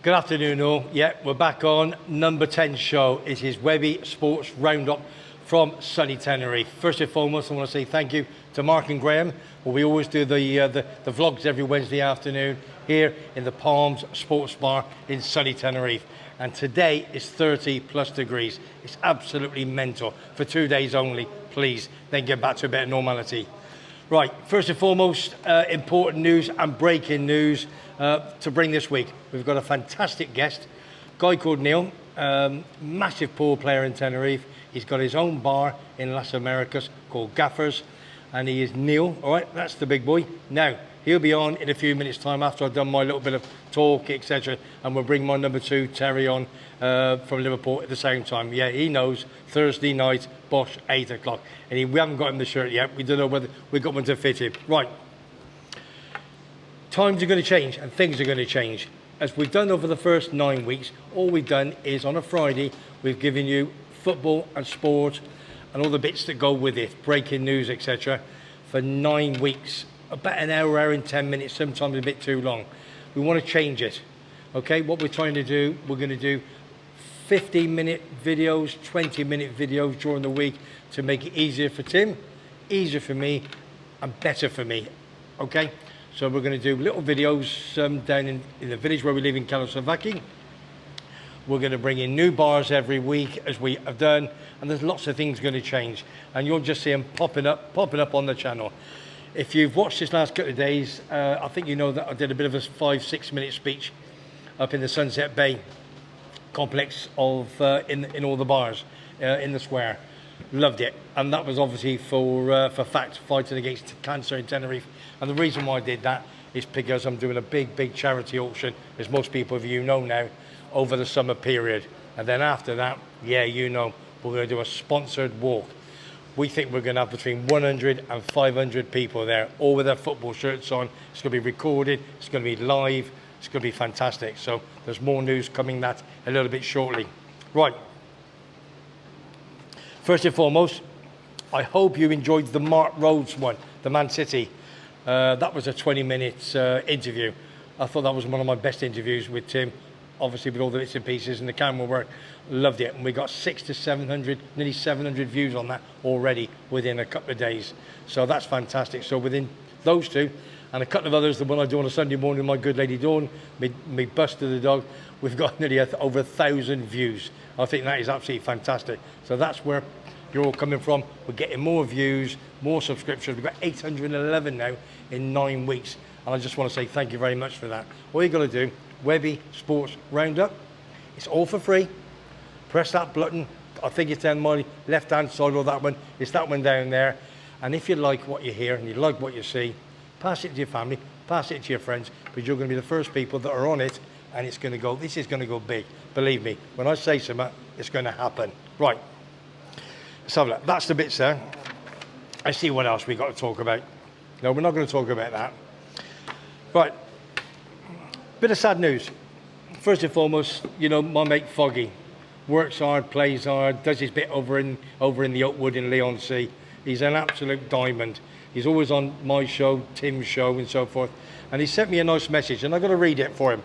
Good afternoon all. Yeah, we're back on number 10 show. It is Webby Sports Roundup from sunny Tenerife. First and foremost, I want to say thank you to Mark and Graham. Well, we always do the vlogs every Wednesday afternoon here in the Palms Sports Bar in sunny Tenerife. And today is 30 plus degrees. It's absolutely mental. For 2 days only, please, then get back to a bit of normality. Right, first and foremost, important news and breaking news to bring this week. We've got a fantastic guest, a guy called Neil, massive pool player in Tenerife. He's got his own bar in Las Americas called Gaffers, and he is Neil, all right, that's the big boy. Now, he'll be on in a few minutes' time after I've done my little bit of talk, etc. And we'll bring my number 2, Terry, on from Liverpool at the same time. Yeah, he knows, Thursday night, Bosch, 8 o'clock. And we haven't got him the shirt yet. We don't know whether we've got one to fit him. Right. Times are going to change and things are going to change. As we've done over the first 9 weeks, all we've done is on a Friday, we've given you football and sport and all the bits that go with it, breaking news, etc. for 9 weeks. About an hour and 10 minutes, sometimes a bit too long. We want to change it. Okay, what we're trying to do, we're going to do 15-minute videos, 20-minute videos during the week to make it easier for Tim, easier for me, and better for me. Okay, so we're going to do little videos down in the village where we live in Kalosovaki. We're going to bring in new bars every week, as we have done, and there's lots of things going to change, and you'll just see them popping up on the channel. If you've watched this last couple of days, I think you know that I did a bit of a 5-6 minute speech up in the Sunset Bay complex of in all the bars in the square. Loved it, and that was obviously for fighting against cancer in Tenerife. And the reason why I did that is because I'm doing a big charity auction, as most people of you know now, over the summer period. And then after that, yeah, you know, we're going to do a sponsored walk. We think we're going to have between 100 and 500 people there, all with their football shirts on. It's going to be recorded, it's going to be live, it's going to be fantastic. So there's more news coming that a little bit shortly. Right. First and foremost, I hope you enjoyed the Mark Rhodes one, the Man City. That was a 20-minute interview. I thought that was one of my best interviews with Tim, obviously with all the bits and pieces and the camera work. Loved it, and we got 600 to 700, nearly 700 views on that already within a couple of days. So that's fantastic. So within those two and a couple of others, the one I do on a Sunday morning with my good lady Dawn, me Buster the dog, we've got nearly over 1,000 views. I think that is absolutely fantastic. So that's where you're all coming from. We're getting more views, more subscriptions. We've got 811 now in 9 weeks. And I just want to say thank you very much for that. All you got to do, Webby Sports Roundup, it's all for free. Press that button. I think it's down my left-hand side or that one. It's that one down there. And if you like what you hear and you like what you see, pass it to your family, pass it to your friends, because you're going to be the first people that are on it, and it's going to go, this is going to go big. Believe me, when I say something, it's going to happen. Right. Let's have a look. That's the bits there. I see what else we've got to talk about. No, we're not going to talk about that. Right. Bit of sad news. First and foremost, you know, my mate Foggy works hard, plays hard, does his bit over in the Oakwood in Leigh-on-Sea. He's an absolute diamond. He's always on my show, Tim's show, and so forth. And he sent me a nice message, and I've got to read it for him.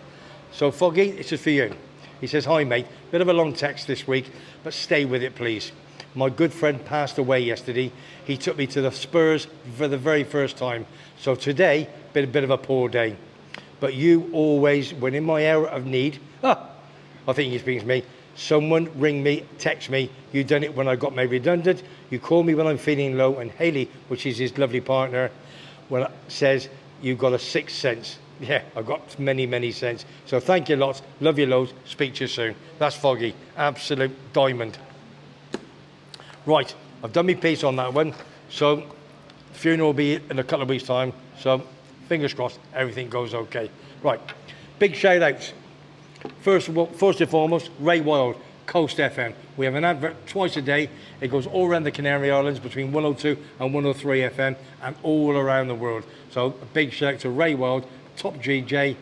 So Foggy, this is for you. He says, "Hi mate, bit of a long text this week, but stay with it please. My good friend passed away yesterday. He took me to the Spurs for the very first time. So today, been a bit of a poor day. But you always, when in my hour of need," I think he speaks to me, "someone ring me, text me. You done it when I got made redundant. You call me when I'm feeling low." And Haley, which is his lovely partner, says, "You got a sixth sense." Yeah, I've got many sense. So thank you lots. Love you loads. Speak to you soon. That's Foggy. Absolute diamond. Right, I've done my piece on that one. So the funeral will be in a couple of weeks' time. So fingers crossed, everything goes okay. Right, big shout outs. First and foremost, Ray Wild, Coast FM. We have an advert twice a day. It goes all around the Canary Islands between 102 and 103 FM and all around the world. So a big shout out to Ray Wild, Top GJ,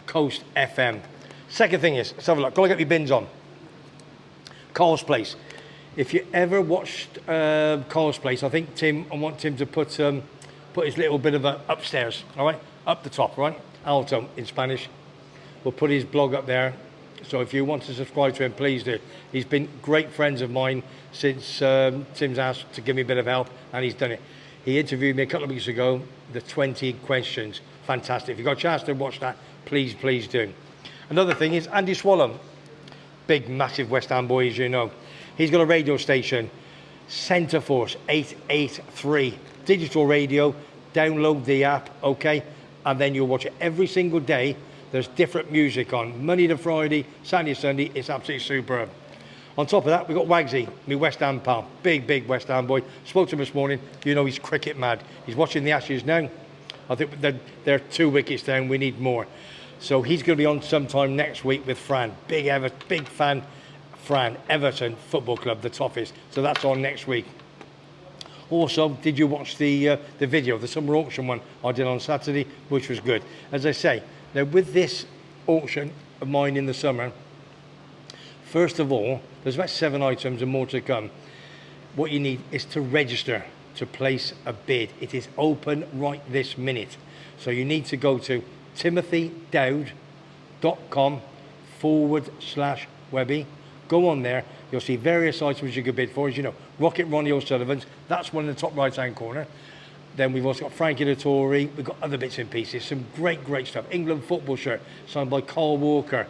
Coast FM. Second thing is, let's have a look. Go get my bins on. Carl's Place. If you ever watched Carl's Place, I want Tim to put his little bit of a upstairs, all right? Up the top, right? Alto in Spanish. We'll put his blog up there. So if you want to subscribe to him, please do. He's been great friends of mine since Tim's asked to give me a bit of help, and he's done it. He interviewed me a couple of weeks ago, the 20 questions. Fantastic. If you've got a chance to watch that, please do. Another thing is Andy Swallow, big, massive West Ham boy, as you know. He's got a radio station, Centre Force 883, digital radio. Download the app, okay? And then you'll watch it every single day. There's different music on, Monday to Friday, Saturday to Sunday. It's absolutely superb. On top of that, we've got Wagsy, my West Ham pal, big West Ham boy. Spoke to him this morning. You know he's cricket mad. He's watching the Ashes now. I think they're 2 wickets down. We need more. So he's going to be on sometime next week with Fran. Big fan, Fran, Everton Football Club, the toughest. So that's on next week. Also, did you watch the video, the summer auction one I did on Saturday, which was good? As I say, now with this auction of mine in the summer, first of all, there's about 7 items and more to come. What you need is to register to place a bid. It is open right this minute. So you need to go to timothydowd.com/Webby. Go on there. You'll see various items you could bid for. As you know, Rocket Ronnie O'Sullivan's, that's one in the top right-hand corner. Then we've also got Frankie Dettori. We've got other bits and pieces. Some great stuff. England football shirt, signed by Carl Walker,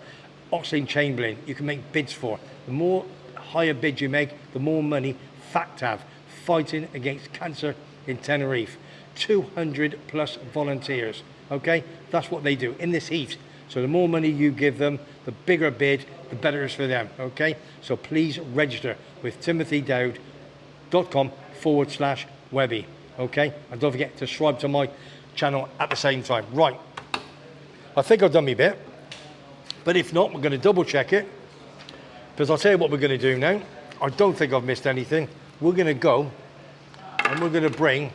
Oxlade Chamberlain. You can make bids for. The more higher bids you make, the more money FACTAV, fighting against cancer in Tenerife. 200 plus volunteers. Okay, that's what they do in this heat. So the more money you give them, the bigger a bid, the better it is for them, okay? So please register with timothydowd.com/Webby, okay? And don't forget to subscribe to my channel at the same time. Right, I think I've done my bit, but if not, we're gonna double check it, because I'll tell you what we're gonna do now. I don't think I've missed anything. We're gonna go, and we're gonna bring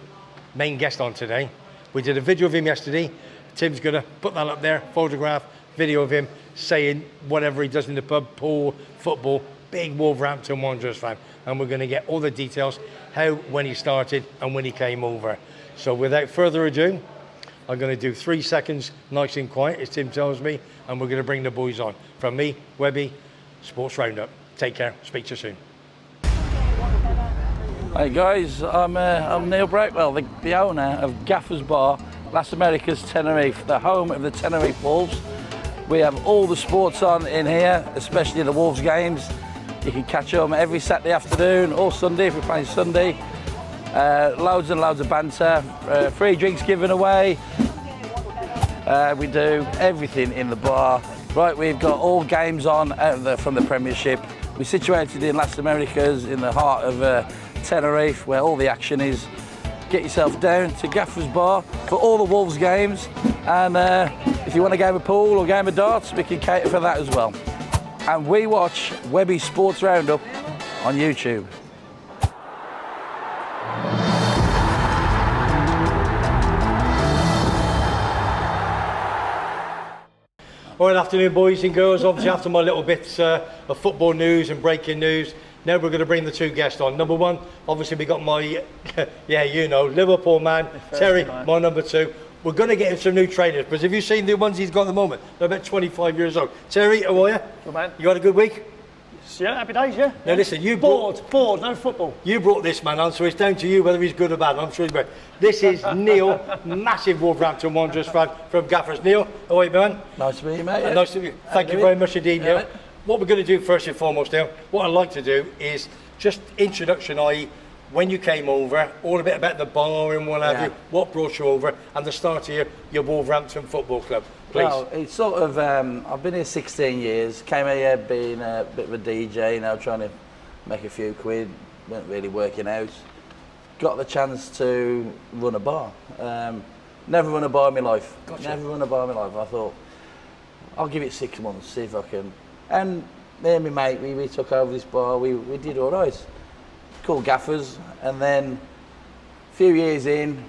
main guest on today. We did a video of him yesterday. Tim's gonna put that up there, photograph, video of him saying whatever he does in the pub, pool, football, big Wolverhampton Wanderers fan. And we're gonna get all the details, how, when he started and when he came over. So without further ado, I'm gonna do 3 seconds nice and quiet, as Tim tells me, and we're gonna bring the boys on. From me, Webby, Sports Roundup. Take care, speak to you soon. Hey guys, I'm Neil Breakwell, the owner of Gaffer's Bar, Las Americas Tenerife, the home of the Tenerife Wolves. We have all the sports on in here, especially the Wolves games. You can catch them every Saturday afternoon or Sunday if we're playing Sunday. Loads and loads of banter, free drinks given away. We do everything in the bar. Right, we've got all games on from the Premiership. We're situated in Las Americas, in the heart of Tenerife, where all the action is. Get yourself down to Gaffer's Bar for all the Wolves games, and if you want a game of pool or a game of darts, we can cater for that as well. And we watch WEBBY'S Sports Roundup on YouTube. All right, afternoon boys and girls. Obviously after my little bits of football news and breaking news, now we're going to bring the 2 guests on. Number 1, obviously we got my, yeah, you know, Liverpool man, Terry, my number 2. We're going to get him some new trainers, because have you seen the ones he's got at the moment? They're about 25 years old. Terry, how are you? Good man. You had a good week? Yeah, happy days, yeah. Now listen, you bored, no football. You brought this man on, so it's down to you whether he's good or bad. I'm sure he's good. This is Neil, massive Wolverhampton Wanderers fan from Gaffers. Neil, how are you, man? Nice to meet you, mate. Nice to meet you. Thank you very much indeed, Neil. What we're going to do first and foremost, Neil, what I'd like to do is just introduction, i.e. when you came over, all a bit about the bar and what have you, what brought you over, and the start of your Wolverhampton Football Club, please. Well, it's sort of, I've been here 16 years, came here being a bit of a DJ, you know, trying to make a few quid, weren't really working out. Got the chance to run a bar. Never run a bar in my life. Gotcha. Never run a bar in my life. I thought, I'll give it 6 months, see if I can. And me and my mate, we took over this bar, we did all right. Called Gaffers, and then a few years in,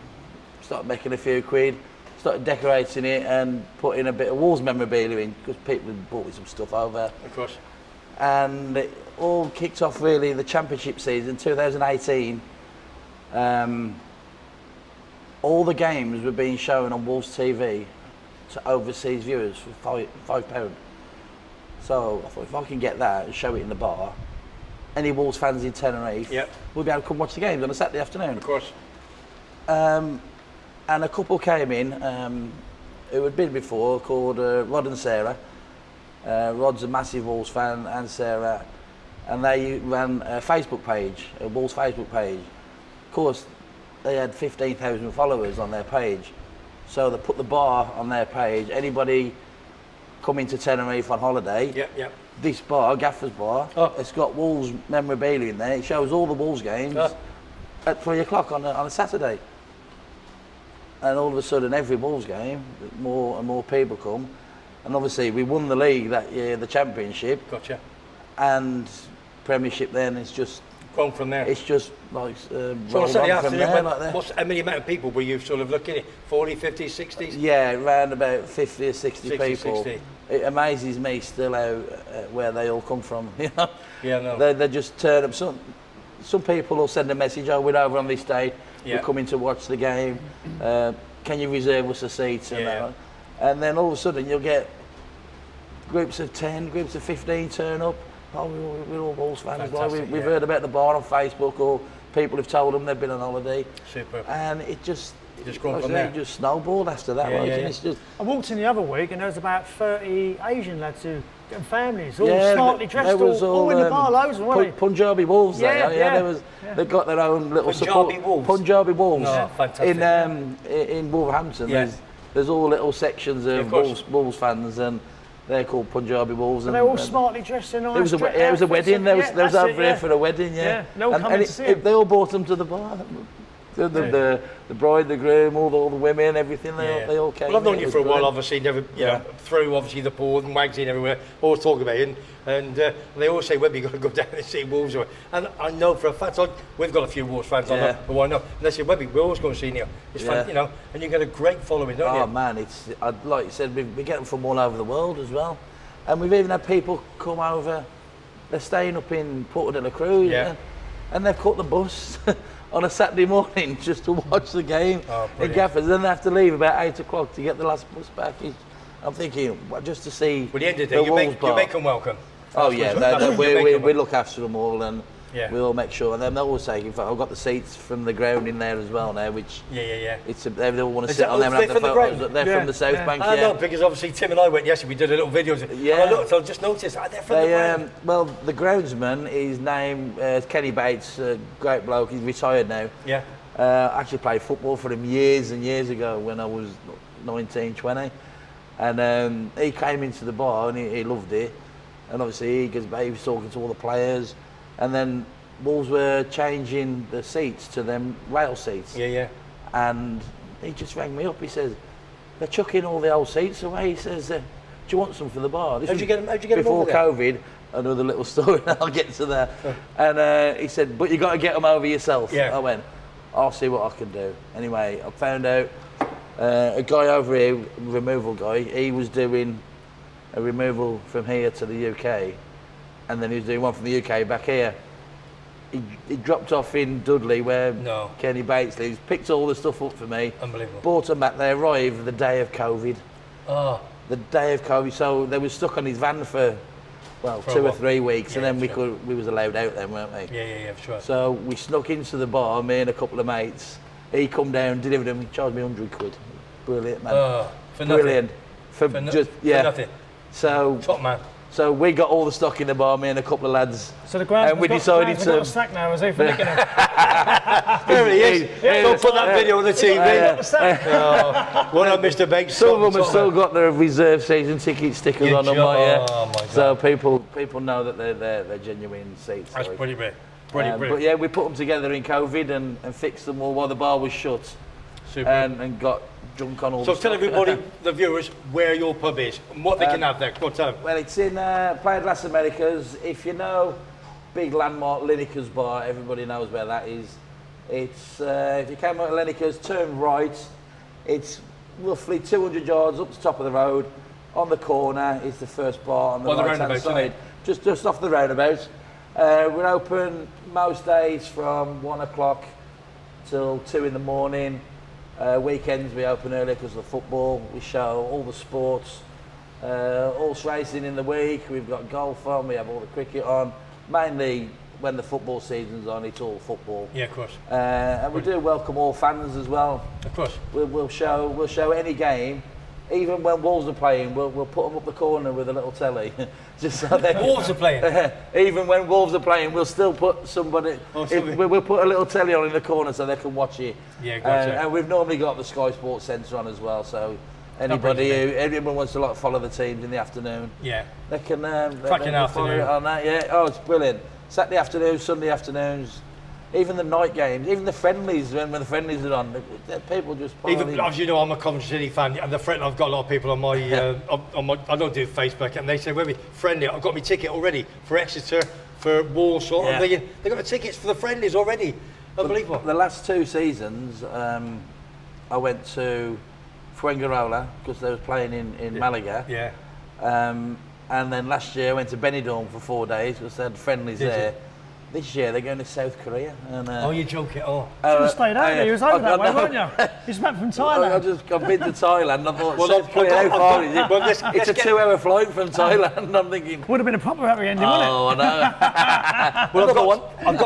started making a few quid, started decorating it and putting a bit of Wolves memorabilia in, because people had bought me some stuff over. Of course. And it all kicked off really the Championship season, 2018. All the games were being shown on Wolves TV to overseas viewers for £5. So I thought if I can get that and show it in the bar, any Wolves fans in Tenerife will be able to come watch the games on a Saturday afternoon. Of course. And a couple came in who had been before, called Rod and Sarah. Rod's a massive Wolves fan, and Sarah, and they ran a Facebook page, a Wolves Facebook page. Of course, they had 15,000 followers on their page, so they put the bar on their page. Anybody coming to Tenerife on holiday, this bar, Gaffer's Bar, it's got Wolves memorabilia in there. It shows all the Wolves games at 3 o'clock on a Saturday. And all of a sudden, every Wolves game, more and more people come. And obviously, we won the league that year, the championship. Gotcha. And Premiership then is just... Gone from there. It's just like So rolled on from there, like that. How many amount of people were you sort of looking at? 40, 50, 60s? Yeah, around about 50 or 60 people. 60. It amazes me still how where they all come from. You know? Yeah, no. They just turn up. Some people will send a message, oh, we're over on this day, we're coming to watch the game, can you reserve us a seat? And then all of a sudden you'll get groups of 10, groups of 15 turn up. Oh, we're all Wolves fans. We've heard about the bar on Facebook, or people have told them they've been on holiday. Super. And it just gone from there. It just snowballed after that. It's just, I walked in the other week and there was about 30 Asian lads and families, all smartly dressed, all in the bar, loads of them, weren't they? Punjabi Wolves they've got their own little support. Punjabi Wolves. No, fantastic. In Wolverhampton, there's all little sections of Wolves fans, and they're called Punjabi Wolves. And they're all smartly dressed in nice. It was a wedding. There was over here for a wedding. They all coming to see it. They all brought them to the bar. The bride, the groom, all the women, everything. They all came. Well, I've known you for a while, obviously. Never, you know, through obviously the port and magazine everywhere. Always talk about it, and they always say, "Webby, you got to go down and see Wolves." And I know for a fact, we've got a few Wolves fans on who I know. And they say, "Webby, we're always going to see you. It's fun, you know." And you get a great following, don't you? Oh man, it's like you said, we get them from all over the world as well, and we've even had people come over. They're staying up in Porto de la Cruz, and they've caught the bus on a Saturday morning just to watch the game in Gaffers. Then they have to leave about 8 o'clock to get the last bus back. I'm thinking, just to see. Well, the end of the day, you make them welcome. Oh yeah, we look after them all, and we all make sure. And then they always say, in fact, I've got the seats from the ground in there as well now, which it's they all want to sit on them and have the photos. They're from the South Bank. I know, because obviously Tim and I went yesterday. We did a little video. I looked, I just noticed they're from the ground. Well, the groundsman, his name Kenny Bates, great bloke. He's retired now. I actually played football for him years and years ago when I was 19, 20. And he came into the bar and he loved it. And obviously he was talking to all the players. And then Wolves were changing the seats to them rail seats. And he just rang me up. He says, they're chucking all the old seats away. He says, do you want some for the bar? How'd you get them before over COVID, another little story, I'll get to that. And he said, but you got to get them over yourself. I went, I'll see what I can do. Anyway, I found out a guy over here, removal guy, he was doing a removal from here to the UK, and then he was doing one from the UK back here. He dropped off in Dudley where Kenny Bates lives, picked all the stuff up for me. Unbelievable. Brought them back. They arrived the day of COVID. The day of COVID. So they were stuck on his van for 2 or 3 weeks, and then we was allowed out then, weren't we? Yeah, sure. So we snuck into the bar, me and a couple of mates. He come down, delivered them, he charged me 100 quid. Brilliant, man. For brilliant. Nothing. For nothing. So top man. So we got all the stock in the bar, me and a couple of lads. So the ground, and we decided to. Got a sack now, is he, for nicking him? There he is. Don't put that video on the TV. One of Mr. Bates. Some of them have still got their reserve season ticket stickers on them, Oh my God. So people know that they're genuine seats. That's brilliant. But yeah, we put them together in COVID and fixed them all while the bar was shut. Super. And got drunk on all the stuff. So tell everybody, the viewers, where your pub is and what they can have there. Go on, tell them. Well, it's in Playa de las Americas. If you know, big landmark, Lineker's Bar, everybody knows where that is. It's, if you came out of Lineker's, turn right. It's roughly 200 yards up the top of the road. On the corner is the first bar on the right-hand side. Just off the roundabout. We're open most days from 1 o'clock till 2 in the morning. Weekends we open early because of the football. We show all the sports. horse racing in the week. We've got golf on. We have all the cricket on. Mainly when the football season's on, it's all football. Yeah, of course. And we do welcome all fans as well. Of course. We'll show any game. Even when Wolves are playing, we'll put them up the corner with a little telly. Just so they Wolves are playing? Even when Wolves are playing, we'll still put somebody... we'll put a little telly on in the corner so they can watch it. Yeah, gotcha. And we've normally got the Sky Sports Centre on as well, so anyone wants to follow the teams in the afternoon, they can cracking follow it on that. Yeah, oh, it's brilliant. Saturday afternoons, Sunday afternoons, even the night games, even the friendlies, when the friendlies are on, people just pile in. As you know, I'm a Coventry City fan, and I've got a lot of people on my, I don't do Facebook, and they say, "Webby, friendly, I've got my ticket already for Exeter, for Walsall." I'm thinking, they've got the tickets for the friendlies already. Unbelievable. The last 2 seasons, I went to Fuengirola because they was playing in Malaga. Yeah. And then last year I went to Benidorm for 4 days because they had friendlies there. This year they're going to South Korea. And, oh, you're joking? Oh. You should have stayed out there. You was over that way, weren't you? He's back from Thailand. I've been to Thailand. I thought, South Korea, how far is it? Well, it's a 2-hour flight from Thailand. I'm thinking... Would have been a proper happy ending, wouldn't it? Oh, I know. Well, I've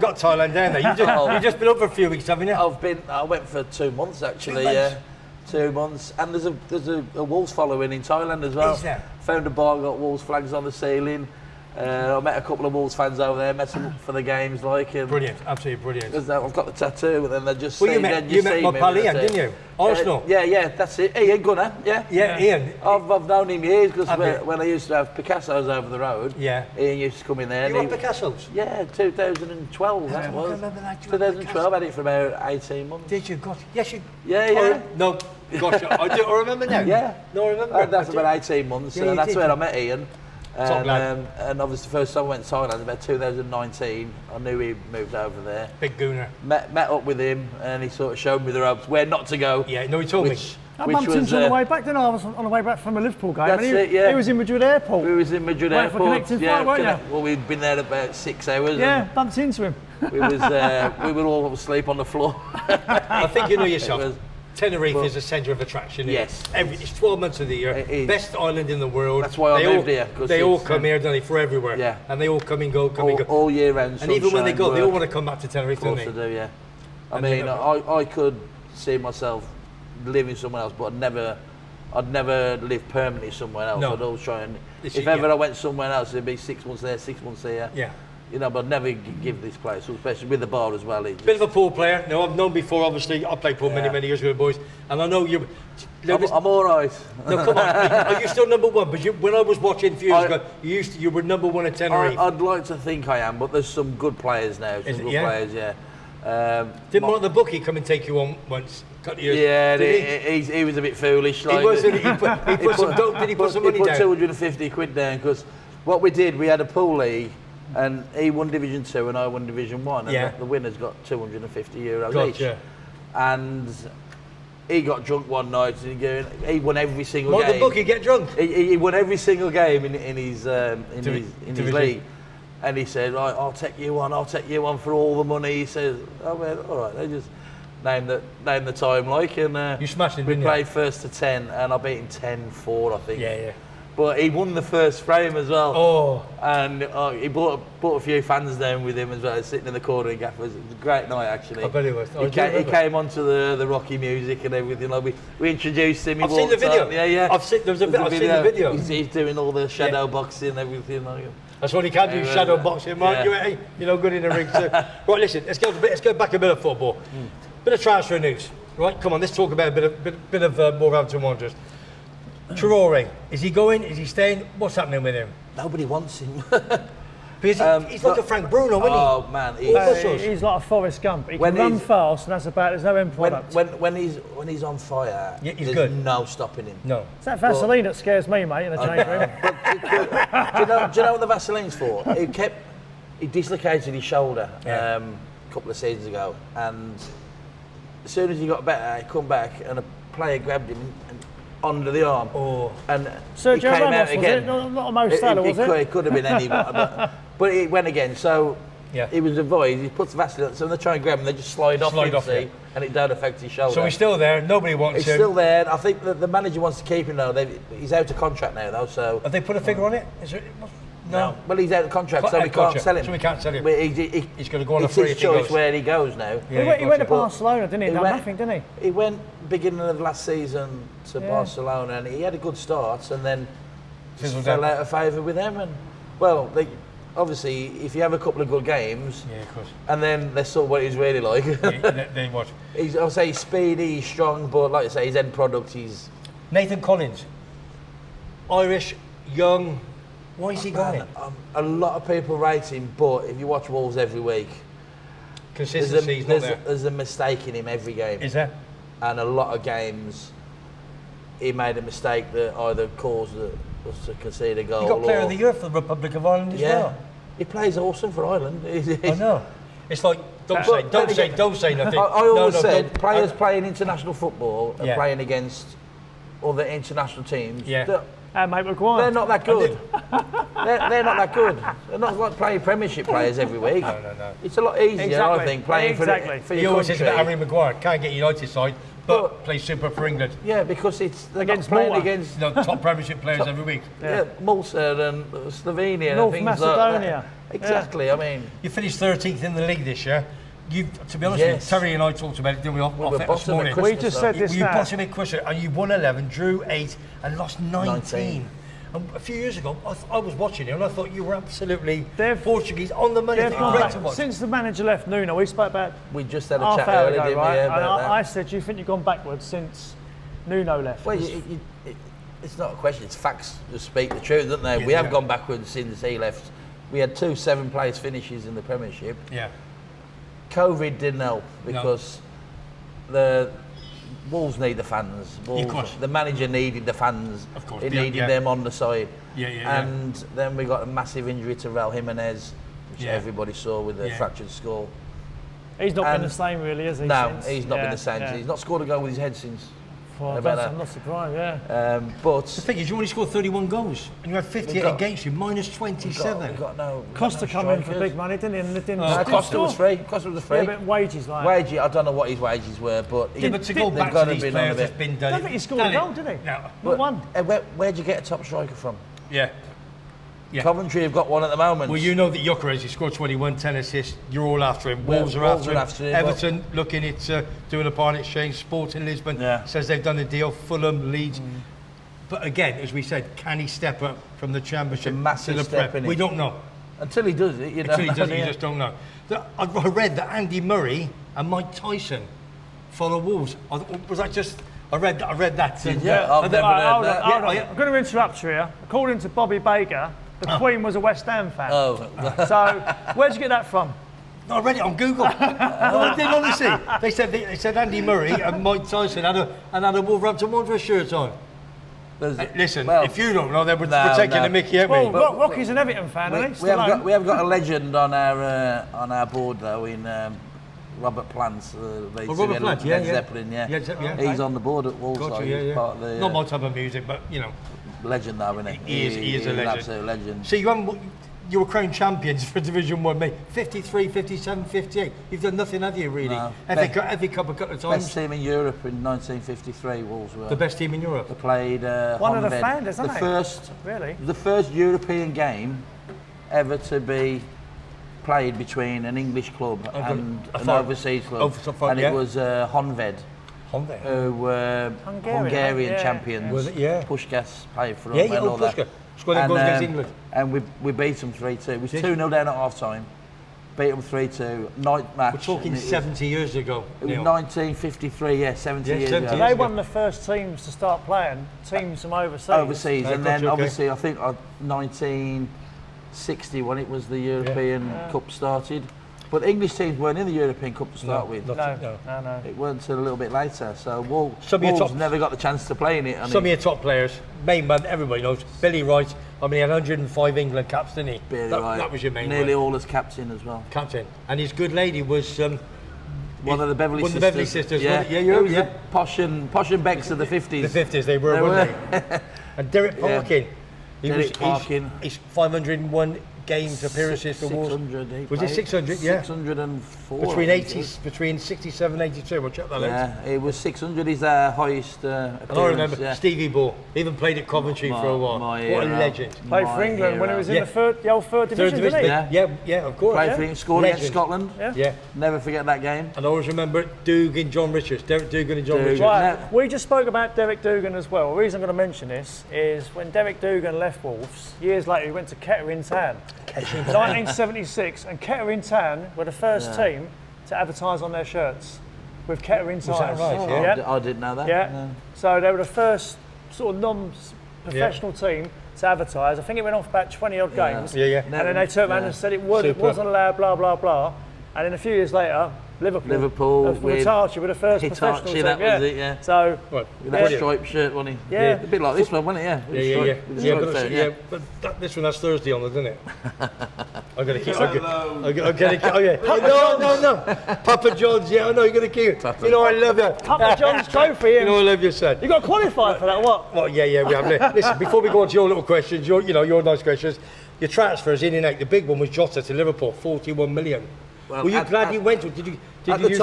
got Thailand down there. You've just been up for a few weeks, haven't you? I went for 2 months, actually. 2 months? 2 months. And there's a Wolves following in Thailand as well. Is there? Found a bar, got Wolves flags on the ceiling. I met a couple of Wolves fans over there, met them for the games, brilliant, absolutely brilliant. I've got the tattoo, and then they just you met my pal Ian, didn't you? Arsenal. Yeah, that's it. Ian Gunner, yeah, Ian. I've known him years because when I used to have Picasso's over the road, Ian used to come in there. You had Picasso's? Yeah, 2012 that was. I remember that. 2012, I had it for about 18 months. Did you? God, yes, you. Yeah. No, gotcha. I remember now. Yeah. No, I remember. That's about 18 months, and that's where I met Ian. And obviously the first time I went to Thailand, about 2019, I knew he moved over there. Big gooner. Met up with him, and he sort of showed me the ropes, where not to go. Yeah, no, he told me. I bumped into him on the way back, didn't I? I was on the way back from a Liverpool game. That's it, yeah. He was in Madrid Airport. We was in Madrid Waiting Airport. For connecting flight, weren't you? Well, we'd been there about 6 hours. Yeah, bumped into him. We were all asleep on the floor. I think you know yourself. Tenerife is a centre of attraction. Yes. It's 12 months of the year. Best island in the world. That's why I moved here. They all come here, don't they, for everywhere. Yeah. And they all come and go, all year round. And even when they go, they all want to come back to Tenerife, don't they? Of course they do, yeah. I mean, I could see myself living somewhere else, but I'd never live permanently somewhere else. No. I'd always try and... If ever I went somewhere else, it'd be 6 months there, 6 months here. Yeah. You know, but I'd never give this place, especially with the bar as well. Bit of a pool player. No, I've known before, obviously. I played pool many years ago, boys. And I know you... I'm all right. No, come on. Are you still number one? But when I was watching a few years ago, you were number one at Tenerife. I'd like to think I am, but there's some good players now. Players, yeah. Didn't one of the bookie come and take you on once? Yeah, he was a bit foolish. He wasn't. He put some money down? He put 250 quid down, because what we did, we had a pool league, and he won Division 2 and I won Division 1, and the winners got €250 each. And he got drunk one night, and he won every single game. Why did the bookie get drunk? He won every single game in his league. And he said, right, I'll take you on for all the money. He says, oh, well, all right, they just named the time, and you smashed him, we played first to 10, and I beat him 10-4, I think. Yeah. But he won the first frame as well. Oh. And he brought a few fans down with him as well, sitting in the corner in Gaffers. It was a great night, actually. I bet it was. He came onto the Rocky music and everything. Like we introduced him. I've seen the video. Yeah. I've seen the video. He's doing all the shadow boxing and everything. That's what he can do, shadow boxing, right? Yeah. You're good in the ring too. Right, listen, let's go back a bit of football. Bit of transfer news. Right, come on, let's talk about a bit of Wolverhampton Wanderers. Traore, is he going? Is he staying? What's happening with him? Nobody wants him. Because he's like a Frank Bruno, isn't he? Oh man, he's like a Forrest Gump. He can run fast, and that's about. There's no end product. When he's on fire, he's there's no stopping him. No. It's that Vaseline that scares me, mate, in the change room. Do you know what the Vaseline's for? He dislocated his shoulder a couple of seasons ago, and as soon as he got better, he come back and a player grabbed him and under the arm. Oh. And Sergio he came Ramos, out again. Not a Mo Salah, was it? It could have been anyone, but it went again. So Yeah. He was advised, he puts Vaseline on, so when they try and grab him, they just slide off, yeah. and it don't affect his shoulder. So he's still there, nobody wants He's him. still there. I think that the manager wants to keep him though. He's out of contract now though, so... Have they put a figure on it? No. Well, he's out of contract, so we can't sell him. So we can't sell him. But he's going to go on a it's free his if he choice goes. where he goes now. Yeah, he went to Barcelona, didn't he? Done nothing, didn't he? He went beginning of last season to Barcelona, and he had a good start, and then fell out of favour with them. And well, obviously, if you have a couple of good games, of course, and then they saw what he's really like. They what? I'll say he's speedy, he's strong, but like I say, his end product, he's... Nathan Collins, Irish, young. Why is he going? A lot of people rate him, but if you watch Wolves every week, consistency not there. There's a mistake in him every game. Is there? And a lot of games, he made a mistake that either caused us to concede a goal. He got Player of the Year for the Republic of Ireland as well. He plays awesome for Ireland. I know. It's like don't say nothing. I always said don't. players playing international football and playing against other international teams. And Mate Maguire. They're not that good. they're not that good. They're not like playing Premiership players every week. No. It's a lot easier, I think, playing for He your always country. says about Harry Maguire, can't get United side, but plays super for England. Yeah, because they're against not playing Malta. against Top Premiership players every week. Malta and Slovenia North and things Macedonia. like that. Exactly. I mean, You finished 13th in the league this year. To be honest with you, Terry and I talked about it, didn't we, off we're it this morning. We just said this You now. bottom it Christmas, and you won 11, drew 8, and lost 19. And a few years ago, I was watching you, and I thought you were absolutely Portuguese on the money. Great to watch. Since the manager left Nuno, we spoke about we just had a half chat hour earlier, ago, didn't we? right? Yeah, And about that. I said, do you think you've gone backwards since Nuno left? Well, it's not a question, it's facts that speak the truth, don't they? We have gone backwards since he left. We had 2 7th-place finishes in the Premiership. Yeah. COVID didn't help because the Wolves need the fans. Of course. The manager needed the fans. Of course. He needed them on the side. And Yeah. then we got a massive injury to Raul Jimenez, which everybody saw with the fractured skull. He's not been the same, really, has he? No, since? he's not been the same. He's not scored a goal with his head since. Well, I'm not surprised, But the thing is, you only scored 31 goals, and you had 58 against you, minus 27. We got no. Costa come in for big money, didn't he? And didn't Costa was free. Costa was free. Yeah, but wages like. Wages, I don't know what his wages were, but But to go back to these players that's been done. I don't think he scored a goal, did he? No. Not one. Where'd you get a top striker from? Yeah. Coventry have got one at the moment. Well, you know that Gyökeres, he scored 21, 10 assists. You're all after him. Wolves are after him. Everton looking at doing a part exchange. Sporting Lisbon says they've done a deal. Fulham, Leeds. But again, as we said, can he step up from the Championship to the Prem? We don't know. Until he does it, you know. Until he does it, you just don't know. I read that Andy Murray and Mike Tyson follow Wolves. Was that just... I read that. I've never heard that. I'm going to interrupt you here. According to Bobby Baker, the Queen was a West Ham fan. So, where'd you get that from? No, I read it on Google. No, I did, honestly. They said Andy Murray and Mike Tyson had a Wolverhampton Wanderers shirt on. Listen, if you don't know, then we're taking the mickey out of me. Well, Rocky's an Everton fan, isn't he? We have got a legend on our board though in Robert Plant's. Robert Plant, Zeppelin, He's on the board at Wolves. Part of the, not my type of music, but you know. Legend though, isn't he? He is a legend. An absolute legend. So you were crowned champions for Division 1, mate. 53, 57, 58. You've done nothing, have you, really? No. FA Cup a couple of times. Best team in Europe in 1953, Wolves were. The best team in Europe? They played one of the founders, isn't the first European game ever to be played between an English club and an overseas club. And it was Honved. Who were Hungarian champions. Was it? Puskás played for them and all that. Scored goals against England. And we beat them 3-2. It was 2-0 down at half time. Beat them 3-2. Night match. We're talking 70 years ago. It was 1953, 70 years ago. They were the first teams to start playing teams from overseas. And then obviously I think 1960 when it was the European Cup started. But English teams weren't in the European Cup to start with. No. It weren't until a little bit later. So Wolves never got the chance to play in it. Some of your top players, main man, everybody knows, Billy Wright. I mean, he had 105 England caps, didn't he? Billy Wright. That was your main Nearly one. all as captain as well. Captain. And his good lady was... one of the Beverley sisters. One of the Beverley sisters. The Posh and Becks of the 50s. The 50s, they were, weren't they? And Derek Parkin. Derek Parkin. He's 501 games, appearances for Wolves? 600. Was it 600? Yeah. 604. Between 67 and 82. We'll check that out. Yeah, it was 600. Is our highest appearance. And I remember yeah. Stevie Ball. Even played at Coventry for a while. What a legend. Played for England when he was in the old third division, didn't he? Yeah, of course. Played for England, scored against Scotland. Yeah. Never forget that game. And I always remember Dugan, John Richards. Derek Dugan and John Richards. Right, we just spoke about Derek Dugan as well. The reason I'm going to mention this is when Derek Dugan left Wolves, years later he went to Kettering Town. 1976, and Kettering Town were the first team to advertise on their shirts with Kettering Town. Was that right? Yeah. I didn't know that. Yeah. No. So they were the first sort of non-professional team to advertise. I think it went on for about 20 odd games. Yeah. And then they turned around and said it wasn't allowed, blah, blah, blah. And then a few years later, Liverpool with Hitachi were the first professional team. That was it, yeah. So, with that striped shirt, wasn't he? Yeah. A bit like this one, wasn't it? Yeah. But this one has Thursday on it, doesn't it? I'm going to keep it. No. Papa John's, yeah, I know, you're going to keep it. You know, I love you. Papa John's trophy. You know, I love you, son. You got qualified for that, what? Well, yeah, we have. Listen, before we go on to your little questions, your nice questions, your transfers in and out, the big one was Jota to Liverpool, 41 million. Well, were you glad he went? Or did you? At the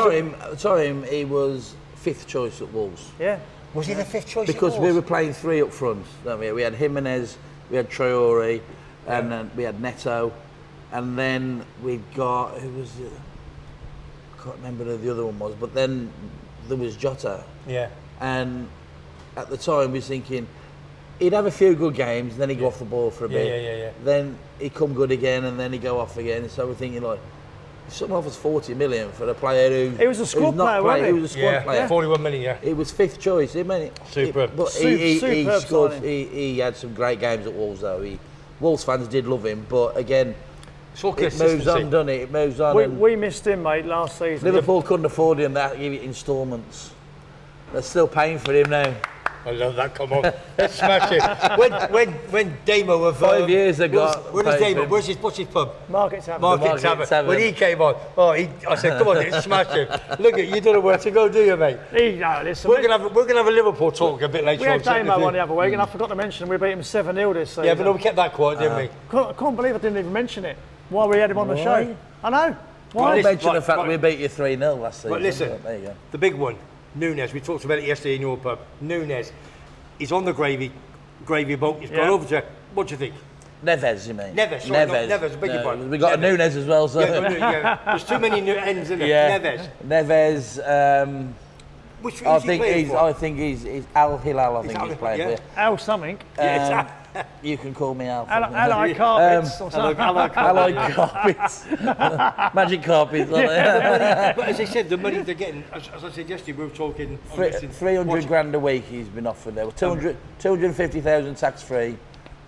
time, he was 5th choice at Wolves. Yeah. Was he the 5th choice? Because we were playing 3 up front. We had Jimenez, we had Traore, and then we had Neto, and then we got who was it? I can't remember who the other one was. But then there was Jota. Yeah. And at the time, we was thinking he'd have a few good games, then he'd go off the ball for a bit. Yeah. Then he'd come good again, and then he'd go off again. So we're thinking like. Someone offers 40 million for a player who... He was a squad player, wasn't he? He was a squad player. 41 million, yeah. He was 5th choice, Superb. But he scored, he had some great games at Wolves, though. Wolves fans did love him, but again, it moves on, doesn't it? It moves on. We missed him, mate, last season. Liverpool couldn't afford him, that give it instalments. They're still paying for him now. I love that, come on. Let's smash it. When Damo of... 5 years ago... Where's Damo? What's his pub? Market Tavern. Market Tavern. When he came on, I said, come on, let's smash him. Look, you don't know where to go, do you, mate? Listen, we're going to have a Liverpool talk a bit later on. We had Damo on the other week, and I forgot to mention we beat him 7-0 this season. Yeah, but no, we kept that quiet, didn't we? I can't believe I didn't even mention it while we had him on the show. I know. Why? I mentioned the fact that we beat you 3-0 last season. But listen, there you go. The big one, Nunes, we talked about it yesterday in your pub. Nunes. He's on the gravy boat. He's gone over to. What do you think? Neves, you mean? Neves. Sorry, Neves. Beg your pardon. We got a Nunes as well, so. Yeah. There's too many new ends in it. Yeah. Neves. Which I think he's Al Hilal. I think he's playing with. Al something. You can call me Al. Allied carpets or something. Allied carpets. Magic carpets. But as I said, the money they're getting, as I said yesterday, we were talking. 300 grand a week he's been offered there. 250,000 tax free,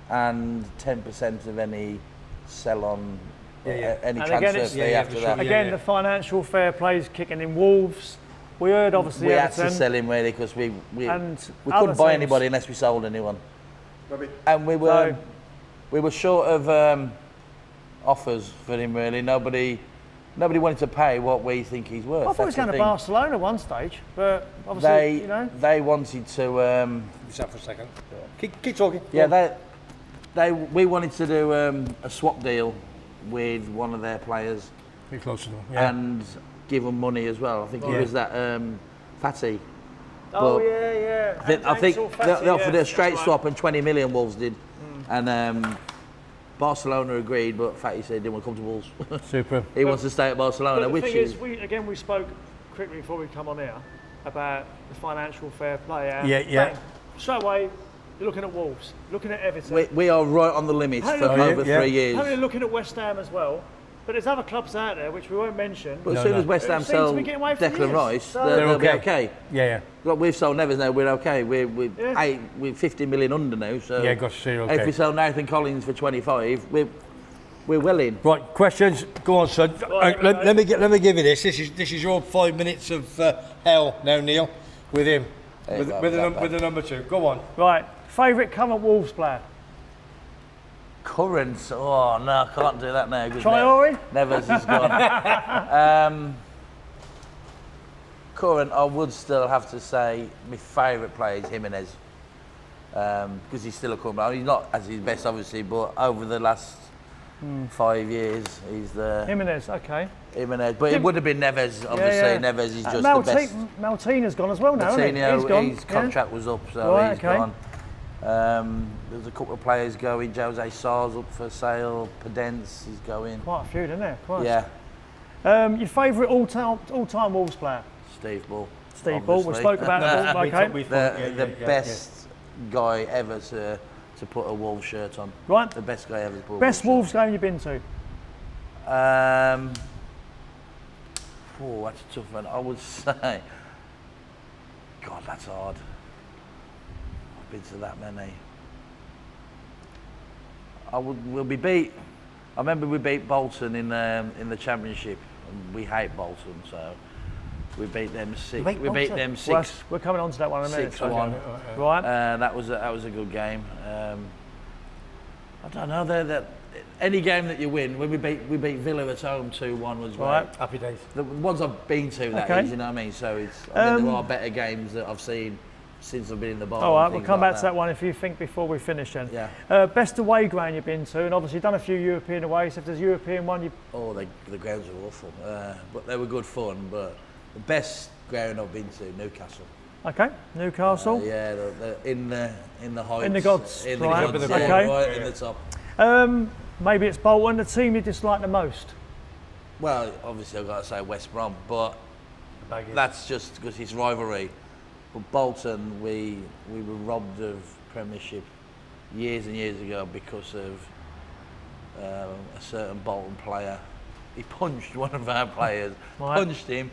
and 10% of any sell on any transfer fee after that. Again, the financial fair play is kicking in. Wolves. We heard obviously. We had to sell him really because we couldn't buy anybody unless we sold anyone. And we were short of offers for him really. Nobody wanted to pay what we think he's worth. I thought he was going to Barcelona at one stage, but obviously they wanted to. Stop for a second. Keep talking. Yeah, we wanted to do a swap deal with one of their players. Be close to them. And give them money as well. I think it was that Fatty. Oh, yeah. I think they offered a straight swap and 20 million, Wolves did. And Barcelona agreed, but Fatty said he didn't want to come to Wolves. Super. He wants to stay at Barcelona, which is... We spoke quickly before we come on here about the financial fair play. Yeah. Straight away, you're looking at Wolves, looking at Everton. We are right on the limits for over 3 years. Apparently looking at West Ham as well. But there's other clubs out there which we won't mention. But as soon as West Ham sell Declan Rice, they'll be okay. Yeah. Look, we've sold Neves now, we're okay. We're 50 million under now. So okay. If we sell Nathan Collins for 25, we're well in. Right, questions? Go on, son. Let me give you this. This is your 5 minutes of hell now, Neil, with him, with the number 2. Go on. Right, favourite current Wolves player. Current? Oh no, I can't do that now. Traore? Neves is gone. Current, I would still have to say my favourite player is Jimenez because he's still a current player. He's not at his best, obviously, but over the last 5 years. He's the Jimenez, okay. Jimenez, but it would have been Neves. Obviously, yeah. Neves is just the best. Maltina's gone as well now, isn't he? Coutinho, He's gone. his contract was up, so Right, he's okay. gone. There's a couple of players going. Jose Sarr's up for sale. Pedence is going. Quite a few, isn't there? Quite. Yeah, Your favourite all-time Wolves player? Steve Bull. Steve Bull. We obviously. spoke about Bull. Okay. The best guy ever to put a Wolves shirt on. Right. The best guy ever to put a Best Wolves Wolves game you've been to? shirt. That's a tough one. I would say. God, that's hard. I've been to that many. We'll be beat. I remember we beat Bolton in the Championship, and we hate Bolton, so we beat them six. We beat them six. Well, we're coming on to that one in a minute. 6-1. Right. That was a good game. I don't know. Any game that you win, when we beat Villa at home 2-1 was great. Right. Happy days. The ones I've been to, that Okay. is, you know what I mean. So there are better games that I've seen since I've been in the bar. All right, we'll come back to that one if you think before we finish then. Yeah. Best away ground you've been to, and obviously you've done a few European aways. If there's a European one, Oh, the grounds are awful, but they were good fun. But the best ground I've been to, Newcastle. Okay, Newcastle. Yeah, in the heights. In the gods, In the right. gods, Okay. yeah, right in the top. Maybe it's Bolton, the team you dislike the most. Well, obviously I've got to say West Brom, but that's just because it's rivalry. But Bolton, we were robbed of Premiership years and years ago because of a certain Bolton player. He punched one of our players, Right. punched him,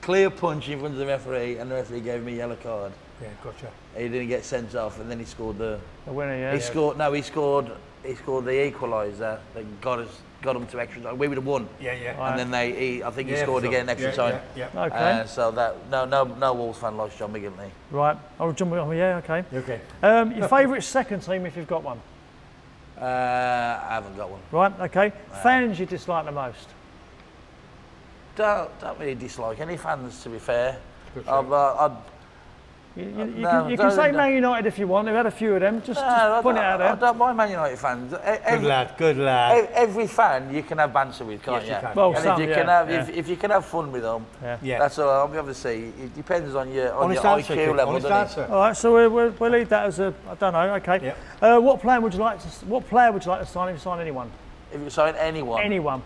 clear punch in front of the referee, and the referee gave him a yellow card. Yeah, gotcha. He didn't get sent off, and then he scored the winner, yeah. He scored the equaliser that got them to extra time. We would have won. Yeah, yeah. Right. And then I think he scored again extra time. Yeah. Okay. So that no Wolves fan likes John McGinley. Right. I'll jump. Oh, yeah. Okay. Okay. Your favourite second team, if you've got one. I haven't got one. Right. Okay. Fans you dislike the most. Don't really dislike any fans, to be fair. You No, can don't- say Man United if you want. We've had a few of them. Just I put it out I there. don't mind Man United fans. Good lad. Every fan you can have banter with, can't Yes, you you? can. Well, And some, if you yeah, can have, yeah. if you can have fun with them, Yeah. that's all. Obviously, it depends on your Honest IQ answer, kid. level, Honest doesn't it? answer. All right. So we'll leave that as a. I don't know. Okay. Yeah. What player would you like to sign if you sign anyone? If you sign anyone, Anyone.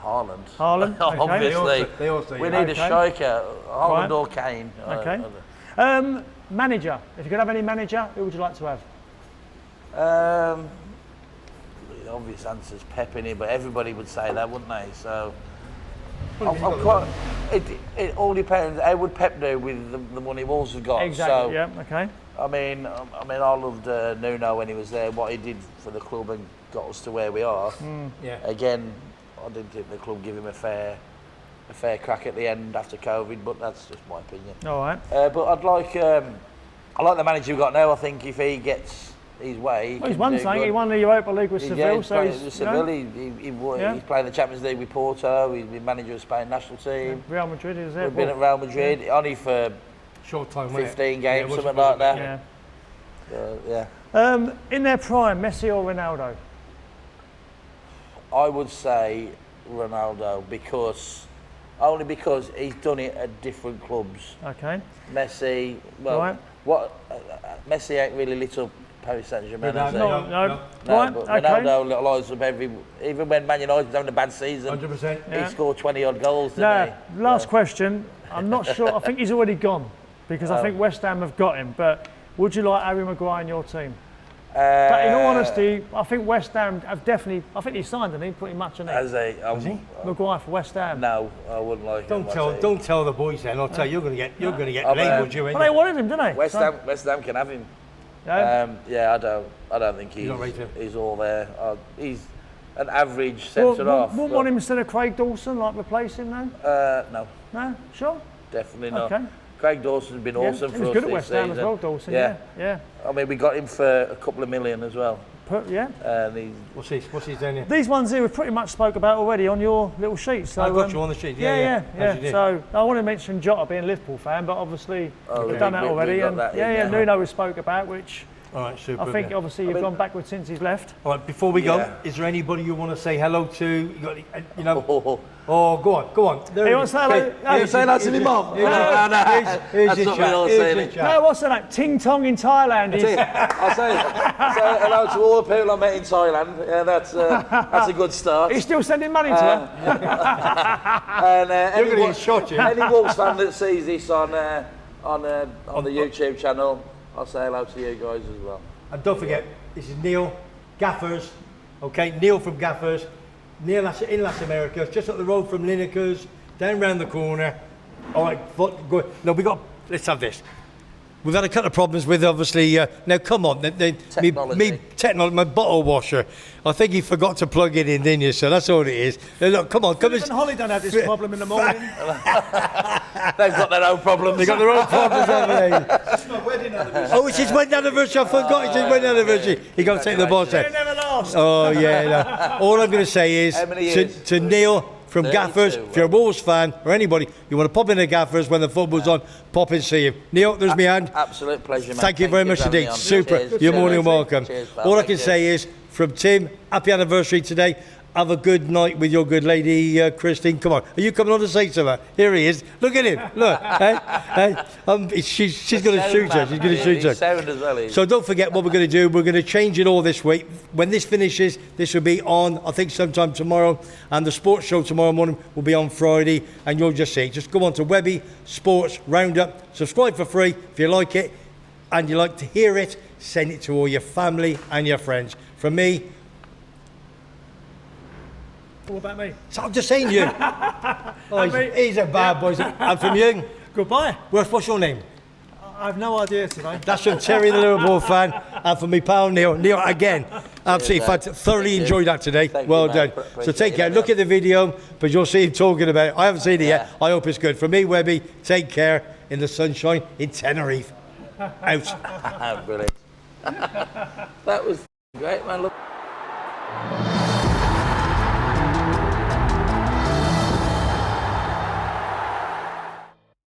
Haaland. Haaland, okay. Obviously. They all say We yeah. need a Okay. striker, Haaland Right. or Kane. Okay. Manager. If you could have any manager, who would you like to have? The obvious answer is Pep in it, but everybody would say that, wouldn't they? So I'm quite. It all depends. How would Pep do with the money Wolves have got? Exactly. So, Yeah. Okay. I mean, I loved Nuno when he was there. What he did for the club and got us to where we are. Yeah. Again, I didn't think the club give him a fair crack at the end after COVID, but that's just my opinion. All right. But I like the manager we've got now. I think if he gets his way, Well, he's won something. He won the Europa League with Seville, he's so playing he's with you know, Seville. Yeah. He's playing the Champions League with Porto. He's been manager of Spain national team. Real Madrid is there. We've been at Real Madrid only for Short time, wasn't it? 15 games, Yeah, something like that. Yeah. Yeah. In their prime, Messi or Ronaldo? I would say Ronaldo only because he's done it at different clubs. Okay. Messi, well, Right. Messi ain't really lit up Paris Saint-Germain, has he? No. No, Right. but Okay. Ronaldo lights up even when Man United's having a bad season, 100%. he scored 20 odd goals, Now, didn't he? last question. I'm not sure. I think he's already gone because I think West Ham have got him. But would you like Harry Maguire in your team? But in all honesty, I think West Ham have definitely. I think he signed him. Pretty much, hasn't he? Maguire for West Ham. No, I wouldn't like him. Don't tell the boys then. I'll tell you, you're gonna get I'm, labelled, you ain't Well, they you? wanted him, didn't they? West Ham can have him. Yeah. I don't think don't rate him? he's all there. He's an average Well, centre half. wouldn't want him instead of Craig Dawson, like replace him now? No, No, sure. definitely not. Okay. Craig Dawson's been awesome He for was us good at this West Ham as season. well, Dawson. Yeah. Yeah. I mean, we got him for a couple of million as well. Yeah. And he's What's he doing here? These ones here we've pretty much spoke about already on your little sheet. So I got you on the sheet. Yeah. As you did. So I want to mention Jota being a Liverpool fan, but obviously we've done that we already. got And that in yeah, there. Nuno we spoke about, which All right, super. I think obviously you've gone backwards since he's left. All right, before we go, is there anybody you want to say hello to? You got, you know. Oh, go on. He wants to say hello. You say that to me, Mum? Here's That's not me all saying it. No, what's that? Ting Tong in Thailand. I say hello to all the people I met in Thailand. Yeah, that's a good start. He's still sending money to them. And You're going to get shot, you. any Wolves fan that sees this on the YouTube channel, I'll say hello to you guys as well. And don't forget, this is Neil, Gaffers. Okay, Neil from Gaffers. Neil in Las Americas, just up the road from Lineker's, down round the corner. All right, go. No, let's have this. We've had a couple of problems with, obviously, now come on, Technology. my bottle washer. I think he forgot to plug it in, didn't you? So that's all it is. Now, look, come on. Even Holly don't have this problem in the morning. They've got their own problems. They've got their own problems, haven't they? It's my wedding anniversary. Oh, it's his wedding anniversary. I forgot it's his wedding anniversary. He got to take the boss out. It never lasts. Oh, yeah. No. All I'm going to say is to Neil from 32, Gaffers, if you're a Wolves fan or anybody, you want to pop in the Gaffers when the football's on, pop in and see him. Neil, there's my hand. Absolute pleasure, mate. Thank you very much indeed. Super. Cheers. You're more than welcome. Cheers, All I can say is, from Tim, happy anniversary today. Have a good night with your good lady, Christine. Come on. Are you coming on to say to her? Here he is. Look at him. Look. She's going to shoot her. She's going to shoot her. Sound as well, so don't forget what we're going to do. We're going to change it all this week. When this finishes, this will be on, I think, sometime tomorrow. And the sports show tomorrow morning will be on Friday. And you'll just see it. Just go on to Webby Sports Roundup. Subscribe for free if you like it. And you like to hear it, send it to all your family and your friends. From me, What about me? so I'm just saying you. He's a bad boy. And from you, Goodbye. what's your name? I have no idea today. That's from Terry, the Liverpool fan, and from me pal Neil. Neil, again, absolutely fantastic. Thoroughly enjoyed that today. Well done. So take care. Look at the video, but you'll see him talking about it. I haven't seen it yet. I hope it's good. From me, Webby, take care in the sunshine in Tenerife. Out. Brilliant. That was great, man. Look.